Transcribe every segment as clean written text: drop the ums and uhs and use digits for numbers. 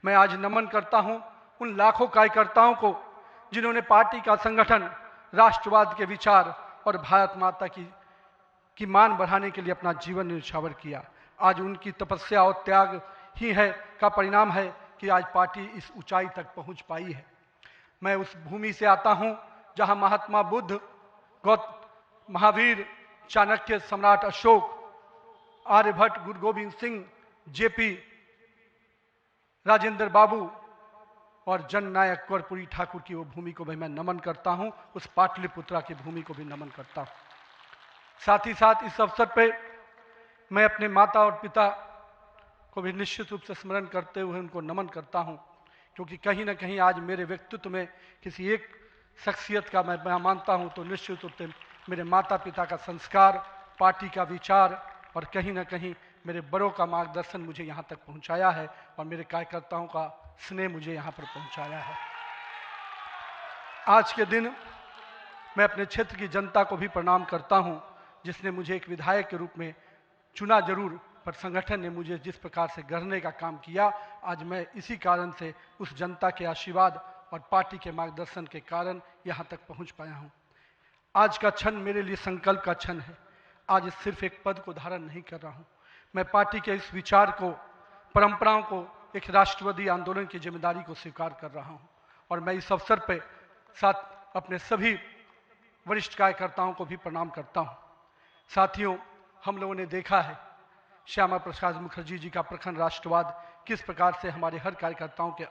मैं आज नमन करता हूं उन लाखों कार्यकर्ताओं को जिन्होंने पार्टी का संगठन, राष्ट्रवाद के विचार और भारत माता की मान बढ़ाने के लिए अपना जीवन न्यौछावर किया। आज उनकी तपस्या और त्याग ही है का परिणाम है कि आज पार्टी इस ऊंचाई तक पहुंच पाई है। मैं उस भूमि से आता हूं जहां महात्मा बुद्ध, महावीर, चाणक्य, सम्राट अशोक, आर्यभट्ट, गुरु गोविंद सिंह, जेपी, राजेंद्र बाबू और जननायक कर्पूरी ठाकुर की वो भूमि को भी मैं नमन करता हूं। उस पाटलिपुत्रा की भूमि को भी नमन करता हूं। साथ ही साथ इस अवसर पे मैं अपने माता और पिता को भी निश्चित रूप से स्मरण करते हुए उनको नमन करता हूं, क्योंकि कहीं ना कहीं आज मेरे व्यक्तित्व में किसी एक शख्सियत का मैं मानता हूं तो निश्चित रूप से मेरे माता पिता का संस्कार, पार्टी का विचार और कहीं ना कहीं मेरे बड़ों का मार्गदर्शन मुझे यहाँ तक पहुँचाया है और मेरे कार्यकर्ताओं का स्नेह मुझे यहाँ पर पहुँचाया है। आज के दिन मैं अपने क्षेत्र की जनता को भी प्रणाम करता हूँ, जिसने मुझे एक विधायक के रूप में चुना जरूर, पर संगठन ने मुझे जिस प्रकार से गढ़ने का काम किया, आज मैं इसी कारण से उस जनता के आशीर्वाद और पार्टी के मार्गदर्शन के कारण यहाँ तक पहुँच पाया हूँ। आज का क्षण मेरे लिए संकल्प का क्षण है। आज सिर्फ एक पद को धारण नहीं कर रहा हूँ, मैं पार्टी के इस विचार को, परंपराओं को, एक राष्ट्रवादी आंदोलन की जिम्मेदारी को स्वीकार कर रहा हूँ। और मैं इस अवसर पर साथ अपने सभी वरिष्ठ कार्यकर्ताओं को भी प्रणाम करता हूँ। साथियों, हम लोगों ने देखा है श्यामा प्रसाद मुखर्जी जी का प्रखर राष्ट्रवाद किस प्रकार से हमारे हर कार्यकर्ताओं के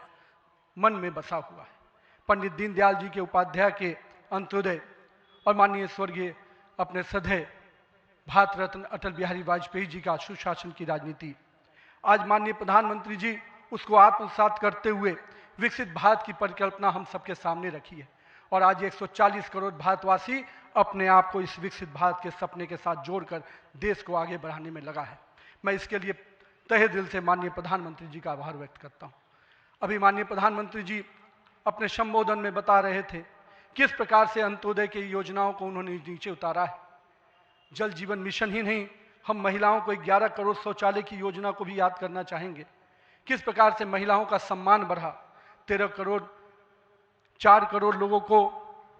मन में बसा हुआ है। पंडित दीनदयाल जी के उपाध्याय के अंत्योदय और माननीय स्वर्गीय अपने सदैव भारत रत्न अटल बिहारी वाजपेयी जी का सुशासन की राजनीति, आज माननीय प्रधानमंत्री जी उसको आत्मसात करते हुए विकसित भारत की परिकल्पना हम सबके सामने रखी है। और आज 140 करोड़ भारतवासी अपने आप को इस विकसित भारत के सपने के साथ जोड़कर देश को आगे बढ़ाने में लगा है। मैं इसके लिए तहे दिल से माननीय प्रधानमंत्री जी का आभार व्यक्त करता हूँ। अभी माननीय प्रधानमंत्री जी अपने संबोधन में बता रहे थे किस प्रकार से अंत्योदय की योजनाओं को उन्होंने नीचे उतारा है। जल जीवन मिशन ही नहीं, हम महिलाओं को 11 करोड़ शौचालय की योजना को भी याद करना चाहेंगे। किस प्रकार से महिलाओं का सम्मान बढ़ा, 4 करोड़ लोगों को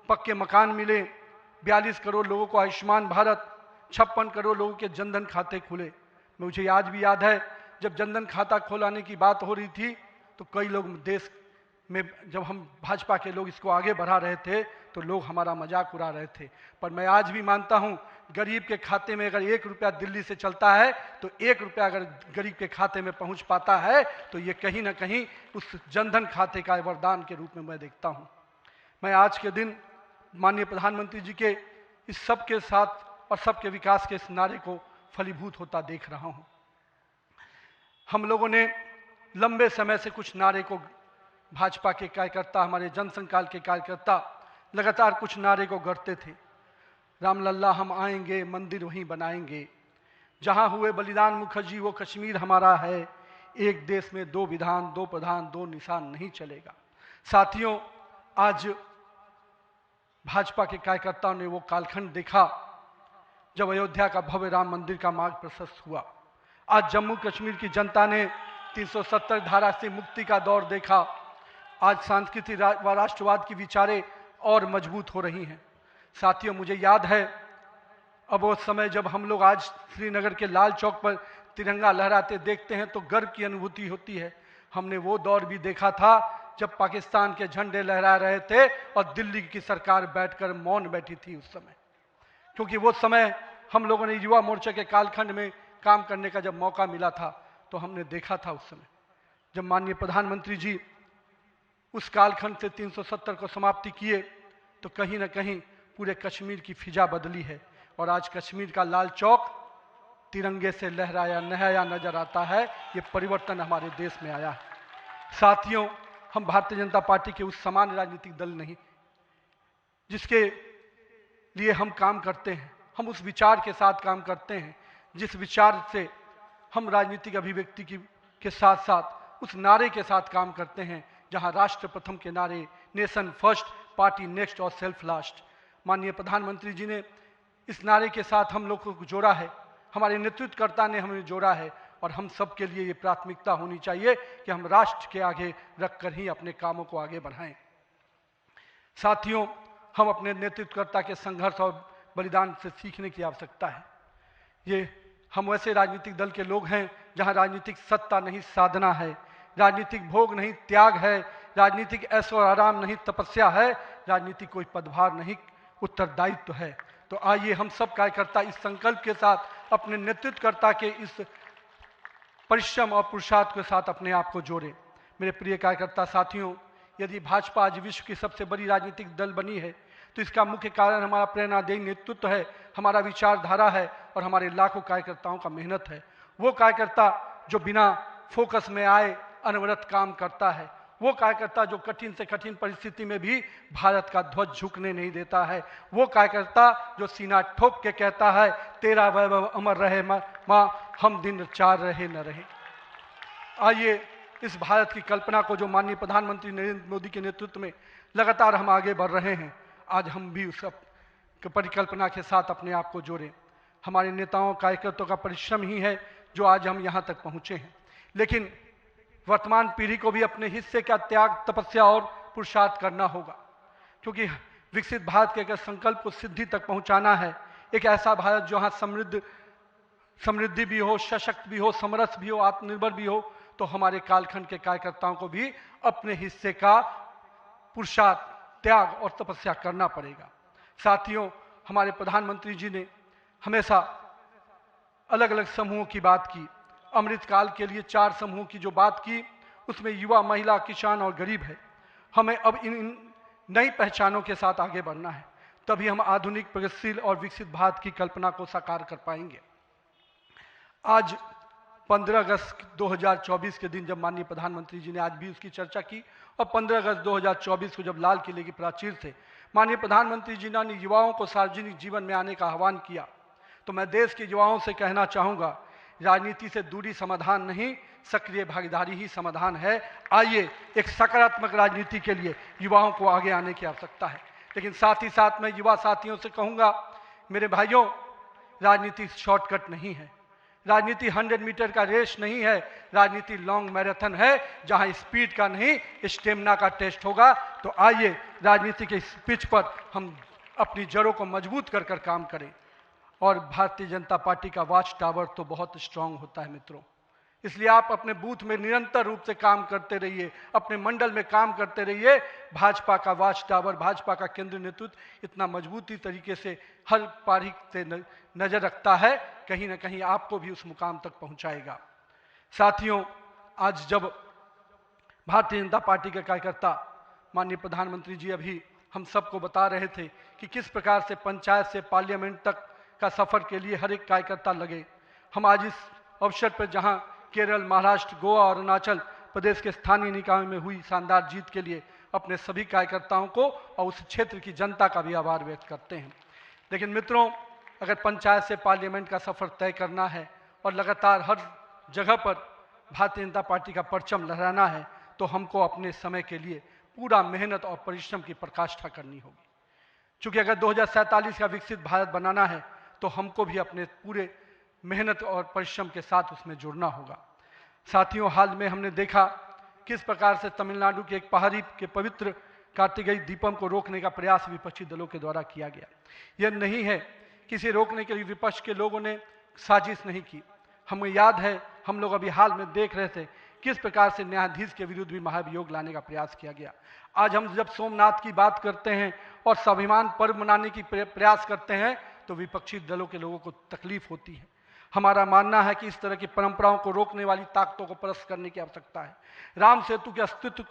पक्के मकान मिले, 42 करोड़ लोगों को आयुष्मान भारत, 56 करोड़ लोगों के जनधन खाते खुले। मुझे आज भी याद है जब जनधन खाता खोलाने की बात हो रही थी तो कई लोग देश में, जब हम भाजपा के लोग इसको आगे बढ़ा रहे थे तो लोग हमारा मजाक उड़ा रहे थे। पर मैं आज भी मानता हूं गरीब के खाते में अगर 1 रुपया दिल्ली से चलता है तो 1 रुपया अगर गरीब के खाते में पहुंच पाता है तो ये कहीं ना कहीं उस जनधन खाते का वरदान के रूप में मैं देखता हूं। मैं आज के दिन माननीय प्रधानमंत्री जी के इस सब के साथ और सबके विकास के इस नारे को फलीभूत होता देख रहा हूं। हम लोगों ने लंबे समय से कुछ नारे को, भाजपा के कार्यकर्ता, हमारे जनसंकाल के कार्यकर्ता लगातार कुछ नारे को गढ़ते थे। रामलल्ला हम आएंगे, मंदिर वहीं बनाएंगे, जहां हुए बलिदान मुखर्जी वो कश्मीर हमारा है, एक देश में 2 विधान, 2 प्रधान, 2 निशान नहीं चलेगा। साथियों, आज भाजपा के कार्यकर्ताओं ने वो कालखंड देखा जब अयोध्या का भव्य राम मंदिर का मार्ग प्रशस्त हुआ। आज जम्मू कश्मीर की जनता ने 370 धारा से मुक्ति का दौर देखा। आज सांस्कृतिक व राष्ट्रवाद की विचारें और मजबूत हो रही हैं। साथियों, मुझे याद है अब वो समय जब हम लोग आज श्रीनगर के लाल चौक पर तिरंगा लहराते देखते हैं तो गर्व की अनुभूति होती है। हमने वो दौर भी देखा था जब पाकिस्तान के झंडे लहरा रहे थे और दिल्ली की सरकार बैठकर मौन बैठी थी उस समय, क्योंकि वो समय हम लोगों ने युवा मोर्चा के कालखंड में काम करने का जब मौका मिला था तो हमने देखा था उस समय जब माननीय प्रधानमंत्री जी उस कालखंड से 370 को समाप्ति किए तो कहीं ना कहीं पूरे कश्मीर की फिजा बदली है और आज कश्मीर का लाल चौक तिरंगे से लहराया नहाया नजर आता है। ये परिवर्तन हमारे देश में आया है। साथियों, हम भारतीय जनता पार्टी के उस सामान्य राजनीतिक दल नहीं जिसके लिए हम काम करते हैं, हम उस विचार के साथ काम करते हैं जिस विचार से हम राजनीतिक अभिव्यक्ति के साथ साथ उस नारे के साथ काम करते हैं जहां राष्ट्र प्रथम के नारे, नेशन फर्स्ट, पार्टी नेक्स्ट और सेल्फ लास्ट, माननीय प्रधानमंत्री जी ने इस नारे के साथ हम लोग को जोड़ा है, हमारे नेतृत्वकर्ता ने हमें जोड़ा है और हम सब के लिए ये प्राथमिकता होनी चाहिए कि हम राष्ट्र के आगे रखकर ही अपने कामों को आगे बढ़ाएं। साथियों, हम अपने नेतृत्वकर्ता के संघर्ष और बलिदान से सीखने की आवश्यकता है। ये हम वैसे राजनीतिक दल के लोग हैं जहां राजनीतिक सत्ता नहीं साधना है, राजनीतिक भोग नहीं त्याग है, राजनीतिक ऐशो आराम नहीं तपस्या है, राजनीति कोई पदभार नहीं उत्तरदायित्व है। तो आइए हम सब कार्यकर्ता इस संकल्प के साथ अपने नेतृत्वकर्ता के इस परिश्रम और पुरुषार्थ के साथ अपने आप को जोड़ें। मेरे प्रिय कार्यकर्ता साथियों, यदि भाजपा आज विश्व की सबसे बड़ी राजनीतिक दल बनी है तो इसका मुख्य कारण हमारा प्रेरणादायी नेतृत्व है, हमारा विचारधारा है और हमारे लाखों कार्यकर्ताओं का मेहनत है। वो कार्यकर्ता जो बिना फोकस में आए अनवरत काम करता है, वो कार्यकर्ता जो कठिन से कठिन परिस्थिति में भी भारत का ध्वज झुकने नहीं देता है, वो कार्यकर्ता जो सीना ठोक के कहता है तेरा वैभव अमर रहे माँ, हम दिन चार रहे न रहे। आइए इस भारत की कल्पना को जो माननीय प्रधानमंत्री नरेंद्र मोदी के नेतृत्व में लगातार हम आगे बढ़ रहे हैं, आज हम भी उस परिकल्पना के साथ अपने आप को जोड़ें। हमारे नेताओं कार्यकर्ताओं का परिश्रम ही है जो आज हम यहाँ तक पहुँचे हैं, लेकिन वर्तमान पीढ़ी को भी अपने हिस्से का त्याग, तपस्या और पुरुषार्थ करना होगा, क्योंकि विकसित भारत के अगर संकल्प को सिद्धि तक पहुँचाना है, एक ऐसा भारत जहाँ समृद्धि भी हो, सशक्त भी हो, समरस भी हो, आत्मनिर्भर भी हो, तो हमारे कालखंड के कार्यकर्ताओं को भी अपने हिस्से का पुरुषार्थ, त्याग और तपस्या करना पड़ेगा। साथियों, हमारे प्रधानमंत्री जी ने हमेशा अलग अलग समूहों की बात की। अमृतकाल के लिए 4 समूहों की जो बात की, उसमें युवा, महिला, किसान और गरीब है। हमें अब इन नई पहचानों के साथ आगे बढ़ना है, तभी हम आधुनिक, प्रगतिशील और विकसित भारत की कल्पना को साकार कर पाएंगे। आज 15 अगस्त 2024 के दिन जब माननीय प्रधानमंत्री जी ने आज भी उसकी चर्चा की, और 15 अगस्त 2024 को जब लाल किले की प्राचीर से माननीय प्रधानमंत्री जी ने युवाओं को सार्वजनिक जीवन में आने का आह्वान किया, तो मैं देश के युवाओं से कहना चाहूँगा, राजनीति से दूरी समाधान नहीं, सक्रिय भागीदारी ही समाधान है। आइए एक सकारात्मक राजनीति के लिए युवाओं को आगे आने की आवश्यकता है। लेकिन साथ ही साथ मैं युवा साथियों से कहूँगा, मेरे भाइयों, राजनीति शॉर्टकट नहीं है, राजनीति 100 मीटर का रेस नहीं है, राजनीति लॉन्ग मैराथन है, जहां स्पीड का नहीं स्टेमिना का टेस्ट होगा। तो आइए राजनीति के इस पिच पर हम अपनी जड़ों को मजबूत कर कर काम करें। और भारतीय जनता पार्टी का वॉच टावर तो बहुत स्ट्रांग होता है मित्रों, इसलिए आप अपने बूथ में निरंतर रूप से काम करते रहिए, अपने मंडल में काम करते रहिए। भाजपा का वॉच टावर, भाजपा का केंद्रीय नेतृत्व इतना मजबूती तरीके से हर पारी से नजर रखता है, कहीं ना कहीं आपको भी उस मुकाम तक पहुंचाएगा। साथियों, आज जब भारतीय जनता पार्टी के कार्यकर्ता माननीय प्रधानमंत्री जी अभी हम सबको बता रहे थे कि किस प्रकार से पंचायत से पार्लियामेंट तक का सफर के लिए हर एक कार्यकर्ता लगे, हम आज इस अवसर पर जहां केरल, महाराष्ट्र, गोवा और अरुणाचल प्रदेश के स्थानीय निकायों में हुई शानदार जीत के लिए अपने सभी कार्यकर्ताओं को और उस क्षेत्र की जनता का भी आभार व्यक्त करते हैं। लेकिन मित्रों, अगर पंचायत से पार्लियामेंट का सफर तय करना है और लगातार हर जगह पर भारतीय जनता पार्टी का परचम लहराना है, तो हमको अपने समय के लिए पूरा मेहनत और परिश्रम की पराकाष्ठा करनी होगी। क्योंकि अगर 2047 का विकसित भारत बनाना है तो हमको भी अपने पूरे मेहनत और परिश्रम के साथ उसमें जुड़ना होगा। साथियों, हाल में हमने देखा किस प्रकार से तमिलनाडु के एक पहाड़ी के पवित्र कार्तिकेय दीपम को रोकने का प्रयास विपक्षी दलों के द्वारा किया गया। यह नहीं है किसी रोकने के लिए विपक्ष के लोगों ने साजिश नहीं की। हमें याद है, हम लोग अभी हाल में देख रहे थे किस प्रकार से न्यायाधीश के विरुद्ध भी महाभियोग लाने का प्रयास किया गया। आज हम जब सोमनाथ की बात करते हैं और स्वाभिमान पर्व मनाने की प्रयास करते हैं तो विपक्षी दलों के लोगों को तकलीफ होती है। हमारा मानना है कि इस तरह की परंपराओं को रोकने वाली ताकतों को परास्त करने की आवश्यकता है। राम सेतु के अस्तित्व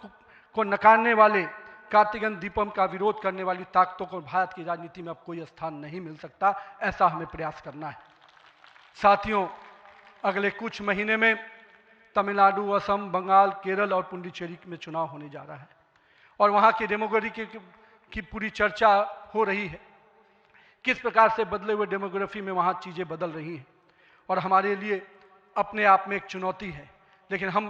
को नकारने वाले, कार्तिकेय दीपम का विरोध करने वाली ताकतों को भारत की राजनीति में अब कोई स्थान नहीं मिल सकता, ऐसा हमें प्रयास करना है। साथियों, अगले कुछ महीने में तमिलनाडु, असम, बंगाल, केरल और पुडुचेरी में चुनाव होने जा रहा है और वहाँ की डेमोग्राफी की पूरी चर्चा हो रही है। किस प्रकार से बदले हुए डेमोग्राफी में वहाँ चीज़ें बदल रही हैं और हमारे लिए अपने आप में एक चुनौती है। लेकिन हम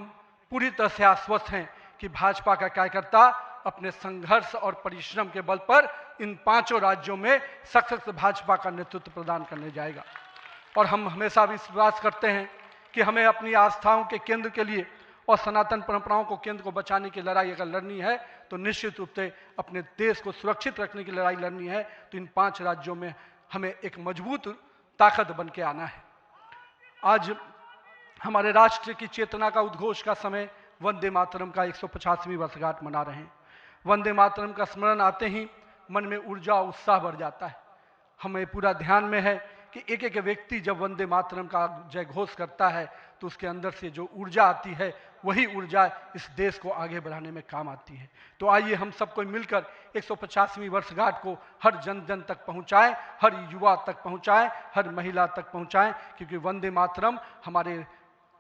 पूरी तरह से आश्वस्त हैं कि भाजपा का कार्यकर्ता अपने संघर्ष और परिश्रम के बल पर इन 5 राज्यों में सशक्त भाजपा का नेतृत्व प्रदान करने जाएगा। और हम हमेशा विश्वास करते हैं कि हमें अपनी आस्थाओं के केंद्र के लिए और सनातन परंपराओं को केंद्र को बचाने की लड़ाई अगर लड़नी है तो निश्चित रूप से अपने देश को सुरक्षित रखने की लड़ाई लड़नी है, तो इन 5 राज्यों में हमें एक मजबूत ताकत बन के आना है। आज हमारे राष्ट्र की चेतना का उद्घोष का समय वंदे मातरम का 150वीं वर्षगांठ मना रहे हैं। वंदे मातरम का स्मरण आते ही मन में ऊर्जा और उत्साह बढ़ जाता है। हमें पूरा ध्यान में है कि एक एक व्यक्ति जब वंदे मातरम का जय घोष करता है तो उसके अंदर से जो ऊर्जा आती है वही ऊर्जा इस देश को आगे बढ़ाने में काम आती है। तो आइए हम सबको मिलकर 150वीं वर्षगांठ को हर जन जन तक पहुंचाएं, हर युवा तक पहुंचाएं, हर महिला तक पहुंचाएं, क्योंकि वंदे मातरम हमारे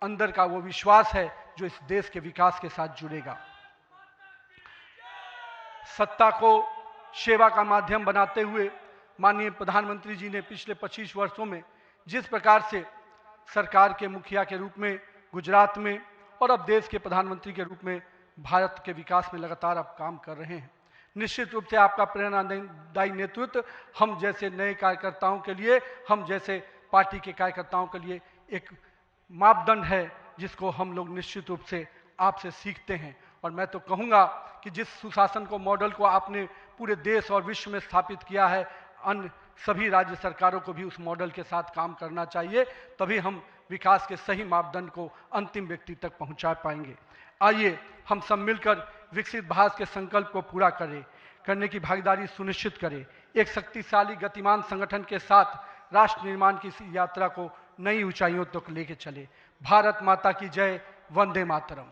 अंदर का वो विश्वास है जो इस देश के विकास के साथ जुड़ेगा। सत्ता को सेवा का माध्यम बनाते हुए माननीय प्रधानमंत्री जी ने पिछले 25 वर्षों में जिस प्रकार से सरकार के मुखिया के रूप में गुजरात में और अब देश के प्रधानमंत्री के रूप में भारत के विकास में लगातार आप काम कर रहे हैं, निश्चित रूप से आपका प्रेरणादायी नेतृत्व हम जैसे नए कार्यकर्ताओं के लिए, हम जैसे पार्टी के कार्यकर्ताओं के लिए एक मापदंड है जिसको हम लोग निश्चित रूप से आपसे सीखते हैं। और मैं तो कहूँगा कि जिस सुशासन को मॉडल को आपने पूरे देश और विश्व में स्थापित किया है, अन्य सभी राज्य सरकारों को भी उस मॉडल के साथ काम करना चाहिए, तभी हम विकास के सही मापदंड को अंतिम व्यक्ति तक पहुंचा पाएंगे। आइए हम सब मिलकर विकसित भारत के संकल्प को पूरा करने की भागीदारी सुनिश्चित करें। एक शक्तिशाली गतिमान संगठन के साथ राष्ट्र निर्माण की इस यात्रा को नई ऊंचाइयों तक लेके चले। भारत माता की जय। वंदे मातरम।